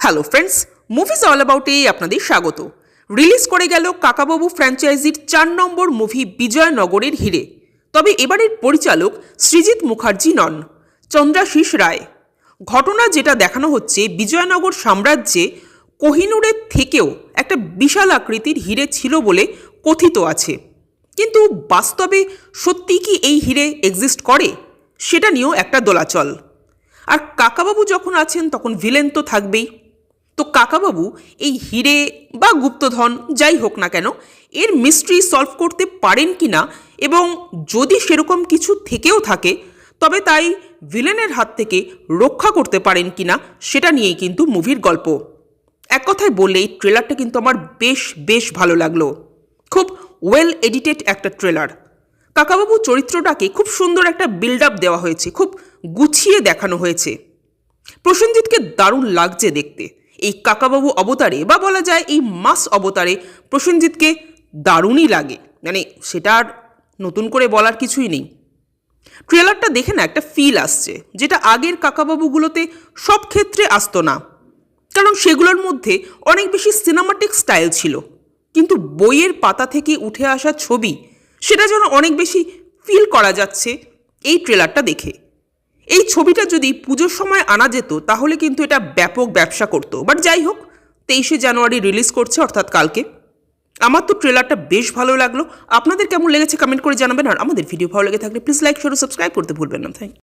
Hello friends, movies all অ্যাবাউটে আপনাদের স্বাগত। Release করে গেল কাকাবাবু ফ্র্যাঞ্চাইজির 4 নম্বর মুভি বিজয়নগরের হিরে। তবে এবারের পরিচালক সৃজিত মুখার্জি নন, চন্দ্রাশিস রায়। ঘটনা যেটা দেখানো হচ্ছে, বিজয়নগর সাম্রাজ্যে কোহিনুরের থেকেও একটা বিশাল আকৃতির হিরে ছিল বলে কথিত আছে। কিন্তু বাস্তবে সত্যি কি এই হিরে এক্সিস্ট করে, সেটা নিয়েও একটা দোলাচল। আর কাকাবাবু যখন আছেন তখন ভিলেন তো থাকবেই। তো কাকাবাবু এই হিরে বা গুপ্তধন যাই হোক না কেন, এর মিস্ট্রি সলভ করতে পারেন কি না, এবং যদি সেরকম কিছু থেকেও থাকে তবে তাই ভিলেনের হাত থেকে রক্ষা করতে পারেন কি না, সেটা নিয়েই কিন্তু মুভির গল্প। এক কথায় বললে এই ট্রেলারটা কিন্তু আমার বেশ ভালো লাগলো। খুব ওয়েল এডিটেড একটা ট্রেলার। কাকাবাবু চরিত্রটাকে খুব সুন্দর একটা বিল্ড আপ দেওয়া হয়েছে, খুব গুছিয়ে দেখানো হয়েছে। প্রসেনজিৎকে দারুণ লাগছে দেখতে এই কাকাবাবু অবতারে, বা বলা যায় এই মাস অবতারে প্রসেনজিৎকে দারুণই লাগে। মানে সেটা আর নতুন করে বলার কিছুই নেই। ট্রেলারটা দেখে না একটা ফিল আসছে, যেটা আগের কাকাবাবুগুলোতে সব ক্ষেত্রে আসতো না। কারণ সেগুলোর মধ্যে অনেক বেশি সিনেমাটিক স্টাইল ছিল, কিন্তু বইয়ের পাতা থেকে উঠে আসা ছবি, সেটা যেন অনেক বেশি ফিল করা যাচ্ছে এই ট্রেলারটা দেখে। এই ছবিটা যদি পুজোর সময় আনা যেত তাহলে কিন্তু এটা ব্যাপক ব্যবসা করতো। বাট যাই হোক, 23শে জানুয়ারি রিলিজ করছে, অর্থাৎ কালকে। আমার তো ট্রেলারটা বেশ ভালো লাগলো। আপনাদের কেমন লেগেছে কমেন্ট করে জানাবেন। আর আমাদের ভিডিও ভালো লেগে থাকলে প্লিজ লাইক, শেয়ার ও সাবস্ক্রাইব করতে ভুলবেন না। Thank you.